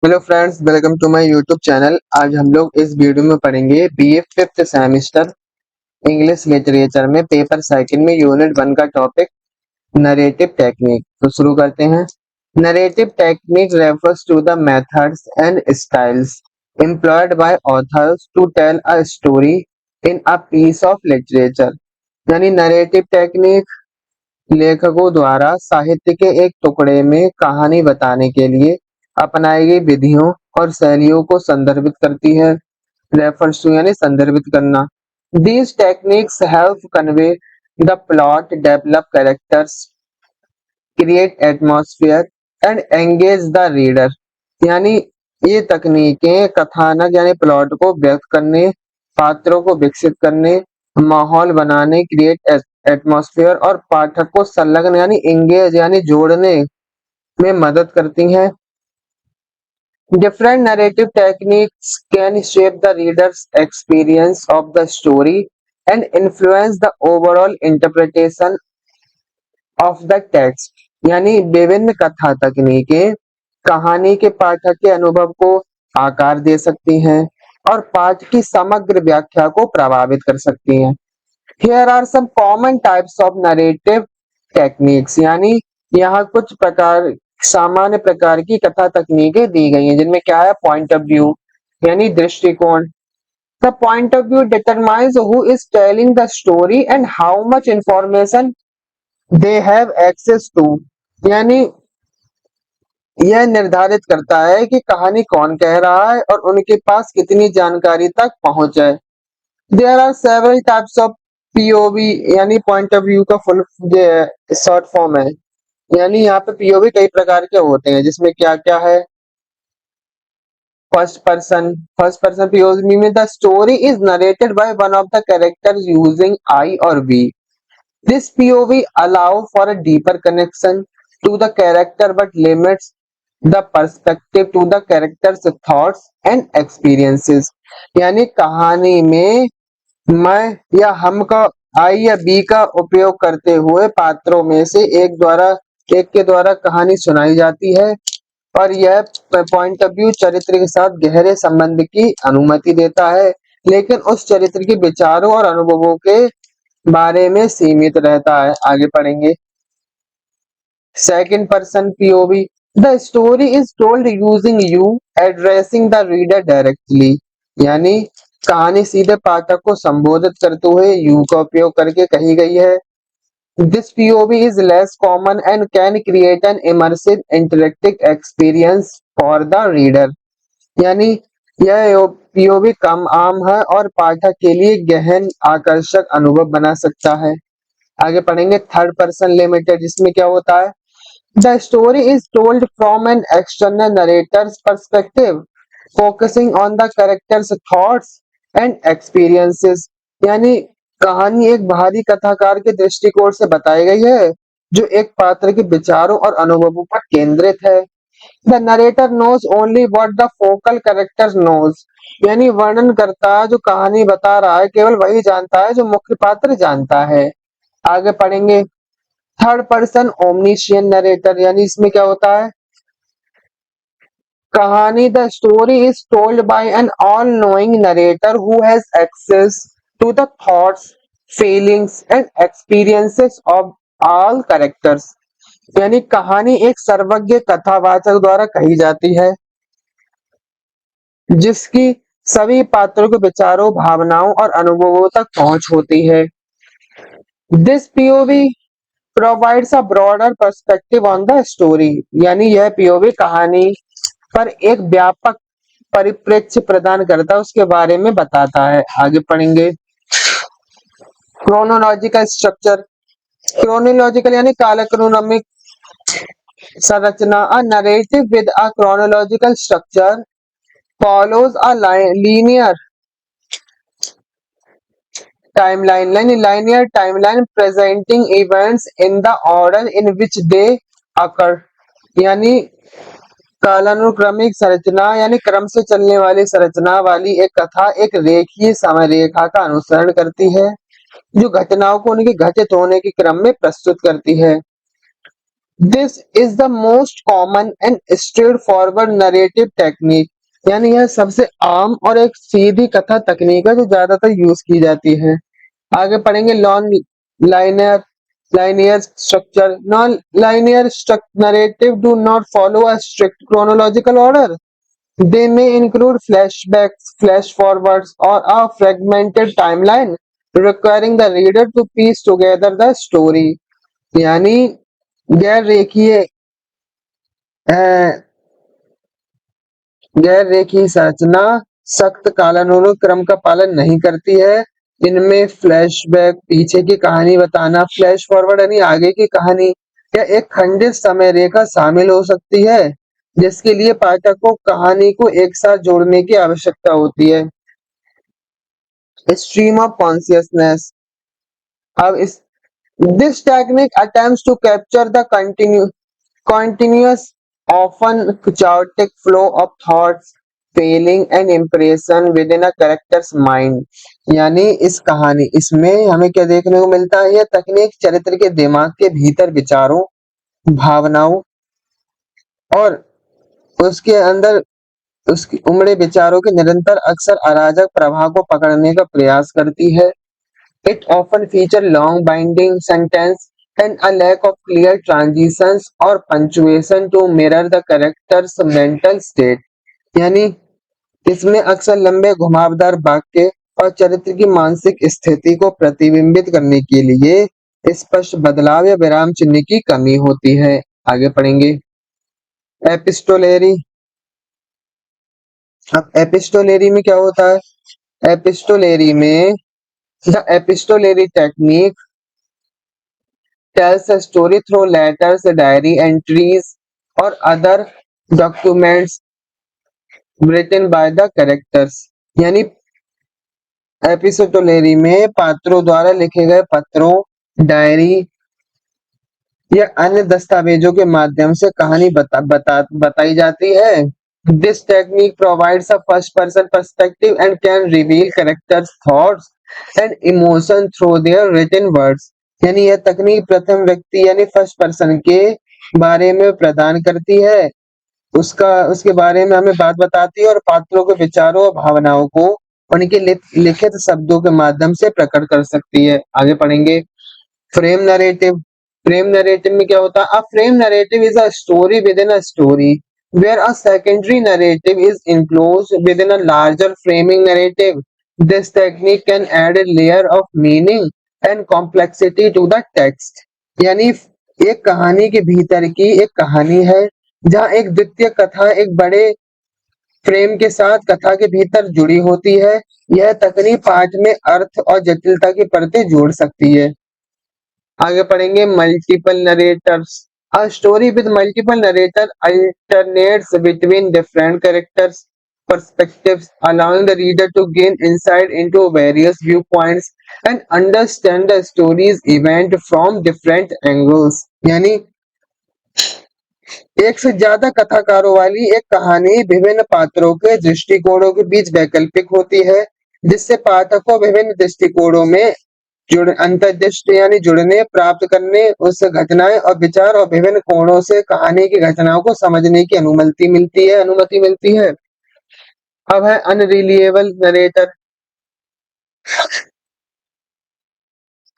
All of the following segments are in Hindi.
Hello friends, welcome to my YouTube channel. आज हम लोग इस वीडियो में पढ़ेंगे BA fifth semester English literature में पेपर सेकंड में यूनिट 1 का टॉपिक नरेटिव टेक्निक। तो शुरू करते हैं। Narrative technique refers to the methods and styles employed by authors to tell a story in a piece of literature. यानी नरेटिव टेक्निक लेखकों द्वारा साहित्य के एक टुकड़े में कहानी बताने के लिए अपनाई गई विधियों और शैलियों को संदर्भित करती है। रेफर्स टू यानी संदर्भित करना। These techniques help convey the plot, develop characters, create atmosphere and engage the reader। यानी ये तकनीकें कथानक यानी प्लॉट को व्यक्त करने, पात्रों को विकसित करने, माहौल बनाने, क्रिएट एटमॉस्फेयर और पाठक को संलग्न यानी एंगेज यानी जोड़ने में मदद करती हैं। Different narrative techniques can shape the reader's experience of the story and influence the overall interpretation of the text। यानी विभिन्न कथा तकनीकें कहानी के पाठक के अनुभव को आकार दे सकती हैं और पाठ की समग्र व्याख्या को प्रभावित कर सकती हैं। Here are some common types of narrative techniques। यानी यहाँ कुछ प्रकार सामान्य प्रकार की कथा तकनीकें दी गई हैं, जिनमें क्या है, पॉइंट ऑफ व्यू यानी दृष्टिकोण। The point of view determines who is telling the story and how much information they have access to। यानी यह निर्धारित करता है कि कहानी कौन कह रहा है और उनके पास कितनी जानकारी तक पहुंच है। There are several types of POV यानी पॉइंट ऑफ व्यू का फुल शॉर्ट फॉर्म है। यानी यहाँ पे POV कई प्रकार के होते हैं, जिसमें क्या क्या है। फर्स्ट पर्सन POV में the story is narrated by one of the characters using I और we. This POV allow for a deeper connection to the character but limits the perspective to the character's thoughts and experiences। यानी कहानी में मैं या हम का आई या बी का उपयोग करते हुए पात्रों में से एक के द्वारा कहानी सुनाई जाती है और यह पॉइंट ऑफ व्यू चरित्र के साथ गहरे संबंध की अनुमति देता है, लेकिन उस चरित्र के विचारों और अनुभवों के बारे में सीमित रहता है। आगे पढ़ेंगे। Second person POV the story is told using you addressing the reader directly. यानी कहानी सीधे पाठक को संबोधित करते हुए यू का उपयोग करके कही गई है। This POV is less common and can create an immersive interactive experience for the reader। यानी यह POV कम आम है और पाठक के लिए गहन आकर्षक अनुभव बना सकता है। आगे पढ़ेंगे थर्ड पर्सन लिमिटेड, जिसमें क्या होता है, the story is told from an external narrator's perspective focusing on the characters thoughts and experiences. यानी कहानी एक बाहरी कथाकार के दृष्टिकोण से बताई गई है, जो एक पात्र के विचारों और अनुभवों पर केंद्रित है। The narrator knows only what the focal character knows. यानी वर्णनकर्ता जो कहानी बता रहा है केवल वही जानता है जो मुख्य पात्र जानता है। आगे पढ़ेंगे थर्ड पर्सन ओमनिशियंट नरेटर। यानी इसमें क्या होता है, कहानी the story is told by an all knowing narrator who has access to the thoughts, feelings and experiences of all characters. यानी कहानी एक सर्वज्ञ कथावाचक द्वारा कही जाती है, जिसकी सभी पात्रों के विचारों, भावनाओं और अनुभवों तक पहुंच होती है। This POV provides a broader perspective on the story. यानी यह POV कहानी पर एक व्यापक परिप्रेक्ष्य प्रदान करता है, उसके बारे में बताता है। आगे पढ़ेंगे क्रोनोलॉजिकल स्ट्रक्चर। क्रोनोलॉजिकल यानी कालक्रमिक संरचना। अ narrative with a chronological structure follows a linear timeline presenting events in the order in which they occur। यानी कालानुक्रमिक संरचना यानी क्रम से चलने वाली संरचना वाली एक कथा एक रेखीय समय रेखा का अनुसरण करती है, जो घटनाओं को उनके घटित होने के क्रम में प्रस्तुत करती है। This is the most common and straight forward narrative technique, यानी यह सबसे आम और एक सीधी कथा तकनीक है जो ज्यादातर यूज की जाती है। आगे पढ़ेंगे non linear linear structure. Non-linear narrative do not follow a strict chronological order. They may include flashbacks, flash forwards, or a fragmented timeline, requiring the reader to piece together the story. यानी गैर रेखीय गैर रेखीय संरचना सख्त कालानुक्रम का पालन नहीं करती है। इनमें फ्लैशबैक, पीछे की कहानी बताना, फ्लैश फॉरवर्ड यानी आगे की कहानी, या एक खंडित समय रेखा शामिल हो सकती है, जिसके लिए पाठक को कहानी को एक साथ जोड़ने की आवश्यकता होती है। Stream of consciousness. अब इस This technique attempts to capture the continuous, often chaotic flow of thoughts, feeling and impression within a character's mind. यानी इसमें हमें क्या देखने को मिलता है? यह तकनीक चरित्र के दिमाग के भीतर विचारों, भावनाओं और उसके अंदर उसके उमड़े विचारों के निरंतर अक्सर अराजक प्रवाह को पकड़ने का प्रयास करती है। It often features long binding sentence and a lack of clear transitions or punctuation to mirror the character's mental state. यानी इसमें अक्सर लंबे घुमावदार वाक्य और चरित्र की मानसिक स्थिति को प्रतिबिंबित करने के लिए स्पष्ट बदलाव या विराम चिन्ह की कमी होती है। आगे पढ़ेंगे एपिस्टोलेरी। अब एपिस्टोलेरी में क्या होता है? एपिस्टोलेरी में The epistolary technique tells a story through letters, diary entries, or other documents written by the characters. यानी एपिस्टोलेरी में पात्रों द्वारा लिखे गए पत्रों, डायरी या अन्य दस्तावेजों के माध्यम से कहानी बताई जाती है। This technique provides a first-person perspective and can reveal characters' thoughts and emotion through their written words. यानी यह तकनीक प्रथम व्यक्ति यानी फर्स्ट पर्सन के बारे में प्रदान करती है, उसके बारे में हमें बात बताती है और पात्रों के विचारों और भावनाओं को उनके लिखित शब्दों के माध्यम से प्रकट कर सकती है। आगे पढ़ेंगे फ्रेम नरेटिव। फ्रेम नरेटिव में क्या होता है? A frame narrative is a story with in a story where a secondary narrative is enclosed within a larger framing narrative. This technique can add a layer of meaning and complexity to the text. यानी एक कहानी के भीतर की एक कहानी है जहां एक द्वितीय कथा एक बड़े फ्रेम के साथ कथा के भीतर जुड़ी होती है। यह तकनीक पाठ में अर्थ और जटिलता की परतें जोड़ सकती है। आगे पढ़ेंगे multiple narrator's. A story with multiple narrator alternates between different characters' perspectives, allowing the reader to gain insight into various viewpoints and understand the story's event from different angles. यानी एक से ज्यादा कथाकारों वाली एक कहानी विभिन्न पात्रों के दृष्टिकोणों के बीच वैकल्पिक होती है, जिससे पाठक को विभिन्न दृष्टिकोणों में अंतर्दृष्टि यानी जुड़ने, प्राप्त करने, उस घटनाएं और विचार और विभिन्न कोणों से कहानी की घटनाओं को समझने की अनुमति मिलती है। अब है अनरिलिएबल narrator.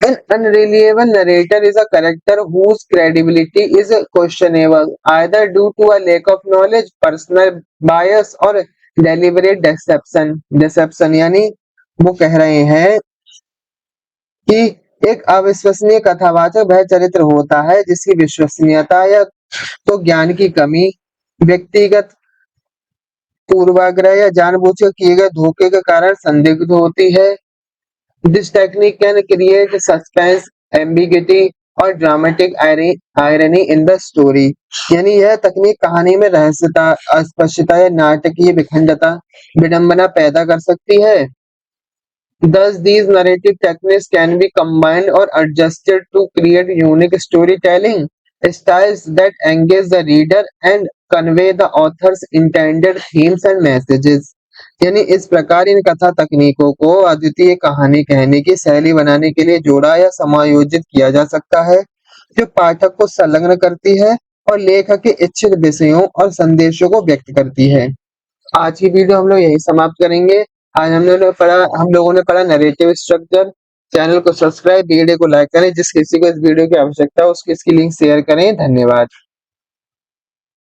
An unreliable narrator is a character whose credibility is questionable, either due to a lack of knowledge, personal bias, or deliberate deception. Deception यानी वो कह रहे हैं कि एक अविश्वसनीय कथावाचक वह चरित्र होता है जिसकी विश्वसनीयता या तो ज्ञान की कमी, व्यक्तिगत पूर्वाग्रह या जानबूझकर किए गए धोखे के कारण संदिग्ध होती है। This technique can create suspense, ambiguity और dramatic irony in the story. यानी यह तकनीक कहानी में रहस्यता, अस्पष्टता या नाटकीय विडंबना पैदा कर सकती है। Thus, these narrative techniques can be combined or adjusted to create unique storytelling styles that engage the reader and convey the author's intended themes and messages. यानी इस प्रकार इन कथा तकनीकों को अद्वितीय कहानी कहने की शैली बनाने के लिए जोड़ा या समायोजित किया जा सकता है, जो पाठक को संलग्न करती है और लेखक के इच्छित विषयों और संदेशों को व्यक्त करती है। आज की वीडियो हम लोग यही समाप्त करेंगे। आज हम लोगों ने पढ़ा नैरेटिव स्ट्रक्चर। चैनल को सब्सक्राइब, वीडियो को लाइक करें। जिस किसी को इस वीडियो की आवश्यकता हो उसकी इसकी लिंक शेयर करें। धन्यवाद।